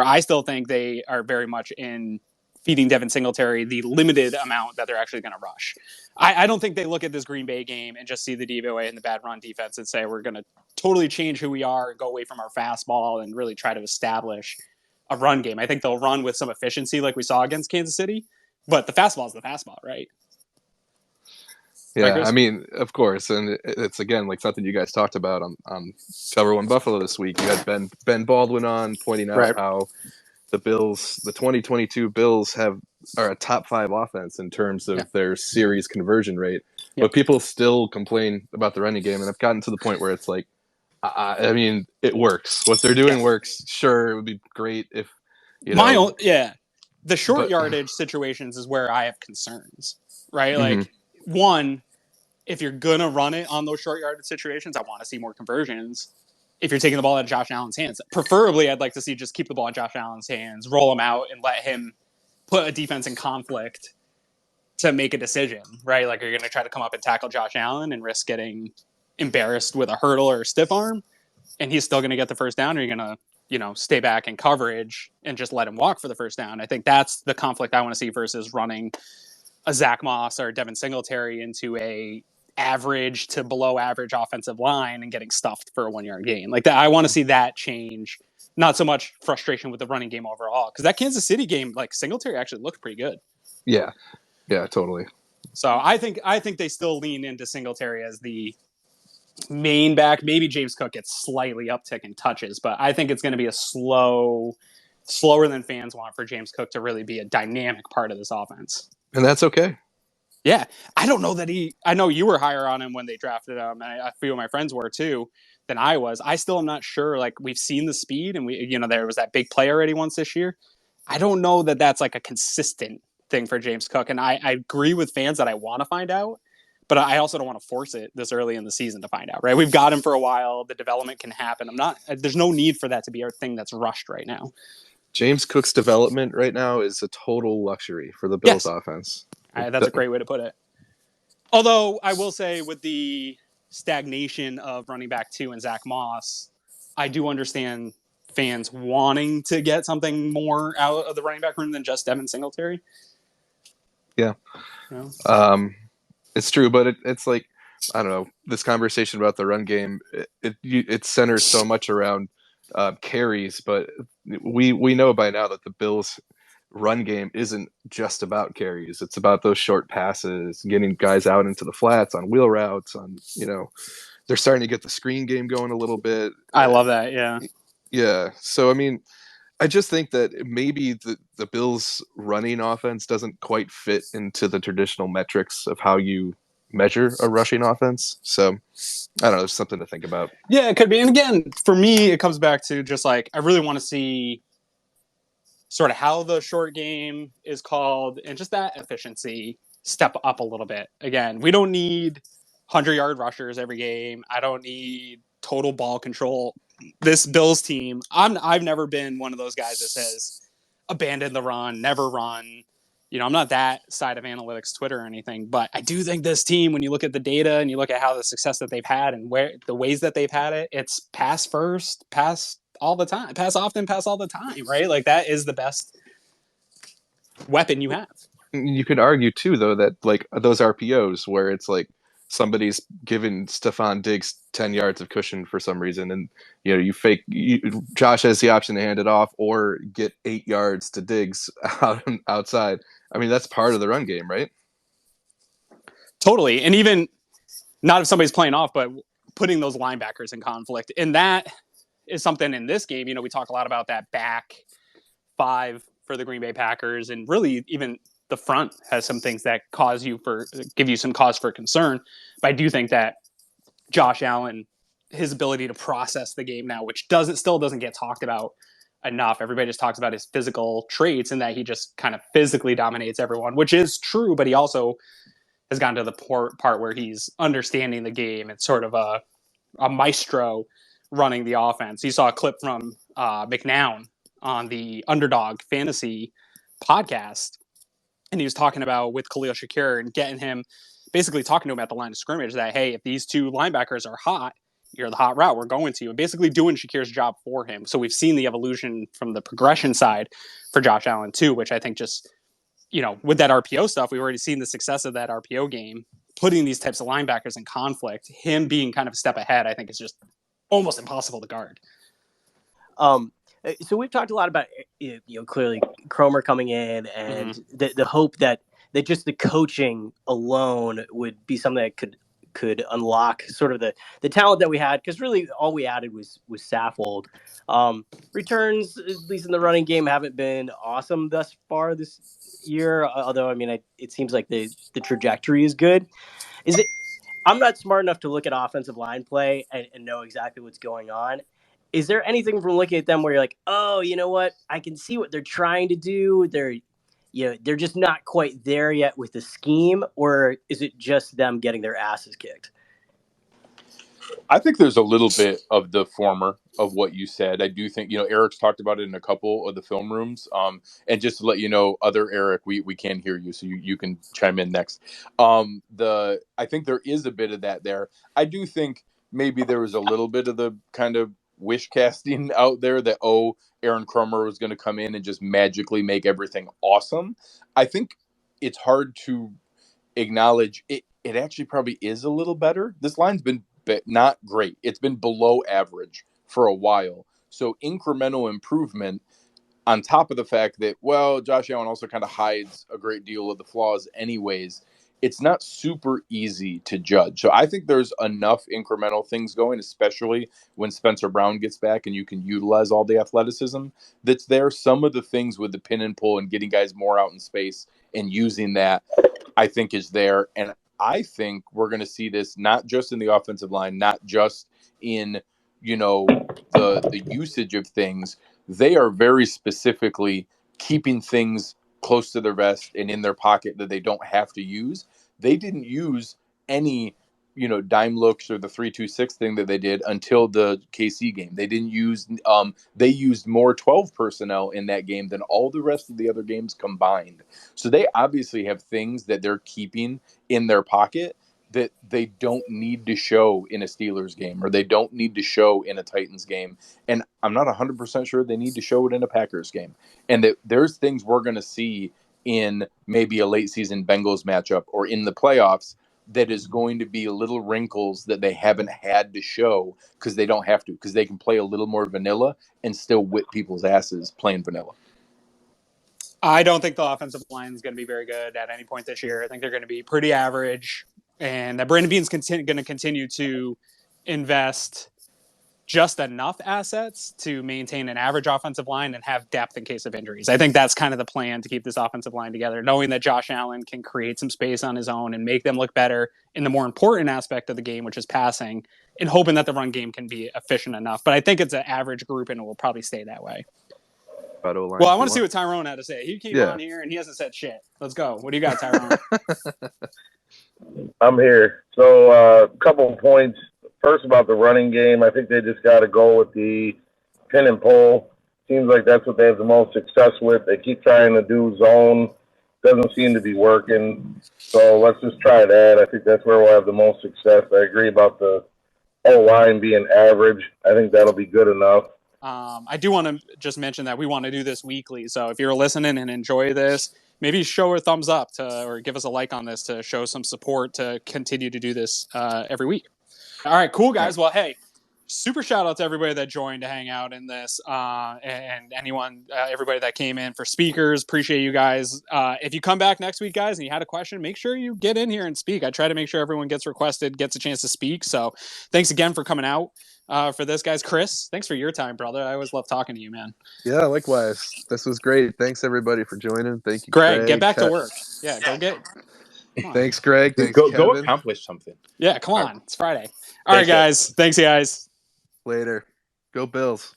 I still think they are very much in feeding Devin Singletary the limited amount that they're actually going to rush. I don't think they look at this Green Bay game and just see the DVOA and the bad run defense and say we're going to totally change who we are and go away from our fastball and really try to establish a run game. I think they'll run with some efficiency like we saw against Kansas City, but the fastball is the fastball, right? Yeah, I mean, of course, and it's again like something you guys talked about on Cover One Buffalo this week. You had Ben Baldwin on pointing out how the 2022 Bills are a top 5 offense in terms of their series conversion rate, but people still complain about the running game, and I've gotten to the point where it's like, I mean, it works. What they're doing works. Sure, it would be great if the short yardage situations is where I have concerns, right? Like, one, if you're going to run it on those short yardage situations, I want to see more conversions. If you're taking the ball out of Josh Allen's hands, preferably I'd like to see just keep the ball in Josh Allen's hands, roll him out, and let him put a defense in conflict to make a decision, right? Like, you're going to try to come up and tackle Josh Allen and risk getting embarrassed with a hurdle or a stiff arm, and he's still going to get the first down, or you're going to, stay back in coverage and just let him walk for the first down. I think that's the conflict I want to see versus running a Zach Moss or Devin Singletary into a average to below average offensive line and getting stuffed for a 1-yard gain. Like that, I want to see that change. Not so much frustration with the running game overall, because that Kansas City game, like, Singletary actually looked pretty good. Yeah, totally. So I think they still lean into Singletary as the main back. Maybe James Cook gets slightly uptick in touches, but I think it's going to be a slower than fans want for James Cook to really be a dynamic part of this offense. And that's okay. Yeah. I don't know that I know you were higher on him when they drafted him, and a few of my friends were too, than I was. I still am not sure. Like, we've seen the speed, and there was that big play already once this year. I don't know that that's like a consistent thing for James Cook. And I agree with fans that I want to find out, but I also don't want to force it this early in the season to find out, right? We've got him for a while. The development can happen. There's no need for that to be our thing that's rushed right now. James Cook's development right now is a total luxury for the Bills offense. That's a great way to put it. Although I will say, with the stagnation of running back 2 and Zach Moss, I do understand fans wanting to get something more out of the running back room than just Devin Singletary. Yeah. It's true, but it's like, I don't know, this conversation about the run game, it centers so much around carries, but we know by now that the Bills' run game isn't just about carries. It's about those short passes, getting guys out into the flats on wheel routes, they're starting to get the screen game going a little bit. I love that. Yeah. Yeah. So, I mean, I just think that maybe the Bills' running offense doesn't quite fit into the traditional metrics of how you measure a rushing offense. So, I don't know, there's something to think about. Yeah, it could be. And again, for me, it comes back to just like, I really want to see sort of how the short game is called and just that efficiency step up a little bit. Again, we don't need 100-yard rushers every game. I don't need total ball control. This Bills team, I've never been one of those guys that says abandon the run, never run. I'm not that side of analytics Twitter or anything, but I do think this team, when you look at the data and you look at how the success that they've had and where the ways that they've had it, it's pass first, pass all the time, pass often, pass all the time, right? Like, that is the best weapon you have. You could argue too, though, that like those RPOs where it's like somebody's giving Stephon Diggs 10 yards of cushion for some reason, and Josh has the option to hand it off or get 8 yards to Diggs outside. I mean, that's part of the run game, right? Totally. And even not if somebody's playing off, but putting those linebackers in conflict. And that is something in this game. We talk a lot about that back 5 for the Green Bay Packers, and really even the front has some things that give you some cause for concern. But I do think that Josh Allen, his ability to process the game now, which still doesn't get talked about enough. Everybody just talks about his physical traits and that he just kind of physically dominates everyone, which is true, but he also has gotten to the part where he's understanding the game and sort of a maestro running the offense. You saw a clip from McNown on the Underdog Fantasy podcast, and he was talking about with Khalil Shakir and getting him, basically talking to him at the line of scrimmage that, hey, if these two linebackers are hot, you're the hot route. We're going to you. And basically doing Shakir's job for him. So we've seen the evolution from the progression side for Josh Allen too, which I think just, with that RPO stuff, we've already seen the success of that RPO game, putting these types of linebackers in conflict. Him being kind of a step ahead, I think is just almost impossible to guard. So we've talked a lot about, clearly Cromer coming in and the hope that just the coaching alone would be something that could unlock sort of the talent that we had, because really all we added was Saffold. Returns, at least in the running game, haven't been awesome thus far this year, although it seems like the trajectory is good. I'm not smart enough to look at offensive line play and know exactly what's going on. Is there anything from looking at them where you're like, oh, you know what? I can see what they're trying to do. They're just not quite there yet with the scheme, or is it just them getting their asses kicked? I think there's a little bit of the former of what you said. I do think, Eric's talked about it in a couple of the film rooms. And just to let you know, other Eric, we can't hear you, so you can chime in next. I think there is a bit of that there. I do think maybe there was a little bit of the kind of wish casting out there that, Aaron Cromer was going to come in and just magically make everything awesome. I think it's hard to acknowledge it. It actually probably is a little better. This line's been not great. It's been below average for a while. So incremental improvement on top of the fact that, Josh Allen also kind of hides a great deal of the flaws anyways. It's not super easy to judge. So I think there's enough incremental things going, especially when Spencer Brown gets back and you can utilize all the athleticism that's there. Some of the things with the pin and pull and getting guys more out in space and using that, I think is there. And I think we're going to see this not just in the offensive line, not just in, the usage of things. They are very specifically keeping things close to their vest and in their pocket that they don't have to use. They didn't use any, dime looks or the 3-2-6 thing that they did until the KC game. They didn't use, they used more 12 personnel in that game than all the rest of the other games combined. So they obviously have things that they're keeping in their pocket that they don't need to show in a Steelers game, or they don't need to show in a Titans game. And I'm not 100% sure they need to show it in a Packers game. And that there's things we're going to see in maybe a late season Bengals matchup or in the playoffs that is going to be little wrinkles that they haven't had to show because they don't have to, because they can play a little more vanilla and still whip people's asses playing vanilla. I don't think the offensive line is going to be very good at any point this year. I think they're going to be pretty average, and that Brandon Beane's going to continue to invest just enough assets to maintain an average offensive line and have depth in case of injuries. I think that's kind of the plan to keep this offensive line together, knowing that Josh Allen can create some space on his own and make them look better in the more important aspect of the game, which is passing, and hoping that the run game can be efficient enough. But I think it's an average group, and it will probably stay that way. Well, I want to see what Tyrone had to say. He came on here, and he hasn't said shit. Let's go. What do you got, Tyrone? I'm here. So a couple of points. First, about the running game, I think they just got to go with the pin and pull. Seems like that's what they have the most success with. They keep trying to do zone. Doesn't seem to be working. So let's just try that. I think that's where we'll have the most success. I agree about the O-line being average. I think that'll be good enough. I do want to just mention that we want to do this weekly. So if you're listening and enjoy this, maybe show a thumbs up or give us a like on this to show some support to continue to do this every week. All right, cool, guys. Well, hey, super shout out to everybody that joined to hang out in this and everybody that came in for speakers. Appreciate you guys. If you come back next week, guys, and you had a question, make sure you get in here and speak. I try to make sure everyone gets a chance to speak. So thanks again for coming out for this, guys. Chris, thanks for your time, brother. I always love talking to you, man. Yeah, likewise. This was great. Thanks, everybody, for joining. Thank you, Greg. Get back to work. Yeah, go get... Thanks, Greg. Thanks, go Kevin. accomplish something. Yeah, come on. It's Friday. All right, guys. Thanks, guys. Later. Go Bills.